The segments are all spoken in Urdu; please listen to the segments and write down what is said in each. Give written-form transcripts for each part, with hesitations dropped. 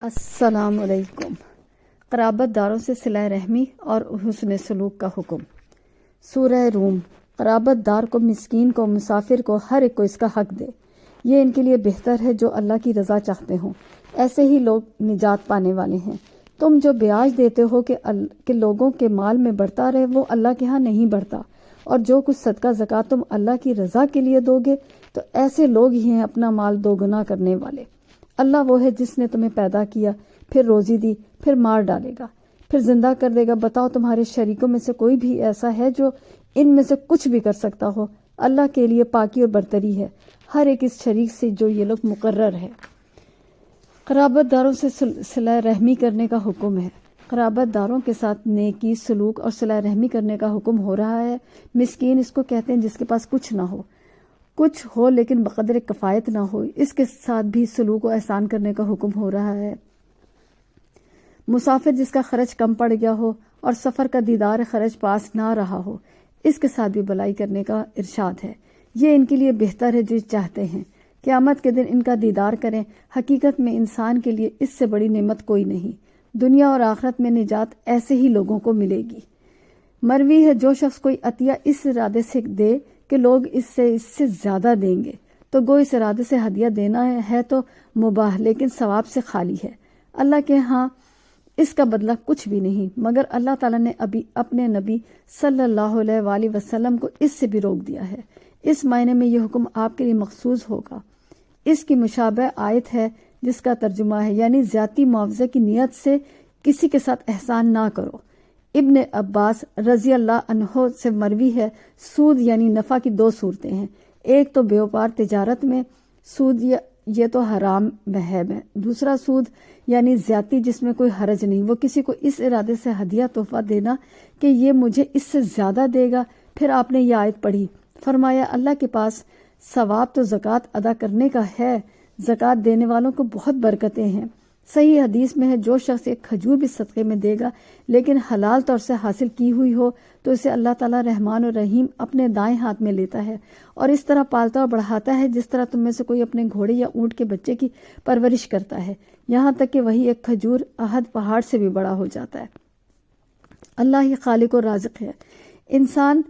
السلام علیکم۔ قرابت داروں سے صلہ رحمی اور حسن سلوک کا حکم۔ سورہ روم۔ قرابت دار کو، مسکین کو، مسافر کو، ہر ایک کو اس کا حق دے۔ یہ ان کے لیے بہتر ہے جو اللہ کی رضا چاہتے ہوں، ایسے ہی لوگ نجات پانے والے ہیں۔ تم جو بیاج دیتے ہو کہ لوگوں کے مال میں بڑھتا رہے، وہ اللہ کے ہاں نہیں بڑھتا، اور جو کچھ صدقہ زکوٰۃ تم اللہ کی رضا کے لیے دو گے تو ایسے لوگ ہی ہیں اپنا مال دوگنا کرنے والے۔ اللہ وہ ہے جس نے تمہیں پیدا کیا، پھر روزی دی، پھر مار ڈالے گا، پھر زندہ کر دے گا۔ بتاؤ تمہارے شریکوں میں سے کوئی بھی ایسا ہے جو ان میں سے کچھ بھی کر سکتا ہو؟ اللہ کے لیے پاکی اور برتری ہے ہر ایک اس شریک سے جو یہ لوگ مقرر ہے۔ قرابت داروں سے صلہ رحمی کرنے کا حکم ہے۔ قرابت داروں کے ساتھ نیکی، سلوک اور صلہ رحمی کرنے کا حکم ہو رہا ہے۔ مسکین اس کو کہتے ہیں جس کے پاس کچھ نہ ہو، کچھ ہو لیکن بقدر کفایت نہ ہو، اس کے ساتھ بھی سلوک و احسان کرنے کا حکم ہو رہا ہے۔ مسافر جس کا خرچ کم پڑ گیا ہو اور سفر کا دیدار خرچ پاس نہ رہا ہو، اس کے ساتھ بھی بھلائی کرنے کا ارشاد ہے۔ یہ ان کے لیے بہتر ہے جو چاہتے ہیں قیامت کے دن ان کا دیدار کریں۔ حقیقت میں انسان کے لیے اس سے بڑی نعمت کوئی نہیں۔ دنیا اور آخرت میں نجات ایسے ہی لوگوں کو ملے گی۔ مروی ہے جو شخص کوئی عطیہ اس ارادے سے دے کہ لوگ اس سے زیادہ دیں گے تو گو اس ارادے سے ہدیہ دینا ہے تو مباح لیکن ثواب سے خالی ہے۔ اللہ کے ہاں اس کا بدلہ کچھ بھی نہیں، مگر اللہ تعالیٰ نے ابھی اپنے نبی صلی اللہ علیہ وآلہ وسلم کو اس سے بھی روک دیا ہے۔ اس معنی میں یہ حکم آپ کے لیے مخصوص ہوگا۔ اس کی مشابہ آیت ہے جس کا ترجمہ ہے، یعنی زیادتی معاوضے کی نیت سے کسی کے ساتھ احسان نہ کرو۔ ابن عباس رضی اللہ عنہ سے مروی ہے، سود یعنی نفع کی دو صورتیں ہیں۔ ایک تو بیوپار تجارت میں سود، یہ تو حرام ہے۔ دوسرا سود یعنی زیادتی جس میں کوئی حرج نہیں، وہ کسی کو اس ارادے سے ہدیہ تحفہ دینا کہ یہ مجھے اس سے زیادہ دے گا۔ پھر آپ نے یہ آیت پڑھی، فرمایا اللہ کے پاس ثواب تو زکوٰۃ ادا کرنے کا ہے، زکوٰۃ دینے والوں کو بہت برکتیں ہیں۔ صحیح حدیث میں ہے جو شخص ایک کھجور بھی صدقے میں دے گا لیکن حلال طور سے حاصل کی ہوئی ہو تو اسے اللہ تعالیٰ رحمان و رحیم اپنے دائیں ہاتھ میں لیتا ہے اور اس طرح پالتا اور بڑھاتا ہے جس طرح تم میں سے کوئی اپنے گھوڑے یا اونٹ کے بچے کی پرورش کرتا ہے، یہاں تک کہ وہی ایک کھجور احد پہاڑ سے بھی بڑا ہو جاتا ہے۔ اللہ ہی خالق و رازق ہے۔ انسان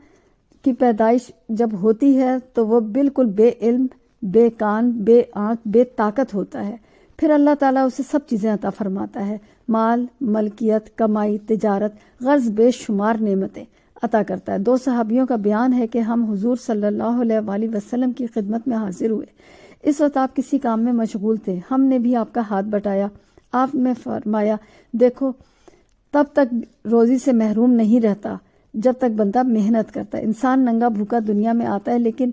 کی پیدائش جب ہوتی ہے تو وہ بالکل بے علم، بے کان، بے آنکھ، بے طاقت ہوتا ہے۔ پھر اللہ تعالیٰ اسے سب چیزیں عطا فرماتا ہے، مال، ملکیت، کمائی، تجارت، غرض بے شمار نعمتیں عطا کرتا ہے۔ دو صحابیوں کا بیان ہے کہ ہم حضور صلی اللہ علیہ وآلہ وسلم کی خدمت میں حاضر ہوئے۔ اس وقت آپ کسی کام میں مشغول تھے، ہم نے بھی آپ کا ہاتھ بٹایا۔ آپ نے فرمایا، دیکھو تب تک روزی سے محروم نہیں رہتا جب تک بندہ محنت کرتا ہے۔ انسان ننگا بھوکا دنیا میں آتا ہے لیکن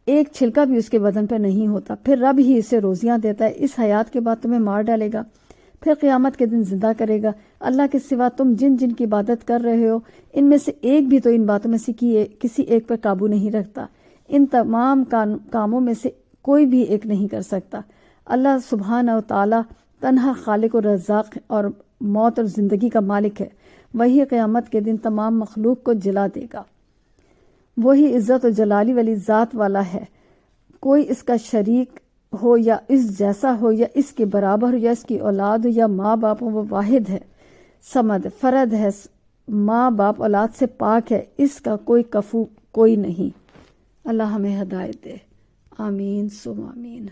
ایک چھلکا بھی اس کے بدن پہ نہیں ہوتا، پھر رب ہی اسے روزیاں دیتا ہے۔ اس حیات کے بعد تمہیں مار ڈالے گا، پھر قیامت کے دن زندہ کرے گا۔ اللہ کے سوا تم جن جن کی عبادت کر رہے ہو ان میں سے ایک بھی تو ان باتوں میں سے کسی ایک پر قابو نہیں رکھتا۔ ان تمام کاموں میں سے کوئی بھی ایک نہیں کر سکتا۔ اللہ سبحانہ و تعالیٰ تنہا خالق و رزاق اور موت اور زندگی کا مالک ہے۔ وہی قیامت کے دن تمام مخلوق کو جلا دے گا۔ وہی عزت و جلالی والی ذات والا ہے، کوئی اس کا شریک ہو یا اس جیسا ہو یا اس کے برابر ہو یا اس کی اولاد ہو یا ماں باپ ہو، وہ واحد ہے، صمد، فرد ہے، ماں باپ اولاد سے پاک ہے، اس کا کوئی کفو کوئی نہیں۔ اللہ ہمیں ہدایت دے، آمین ثم آمین۔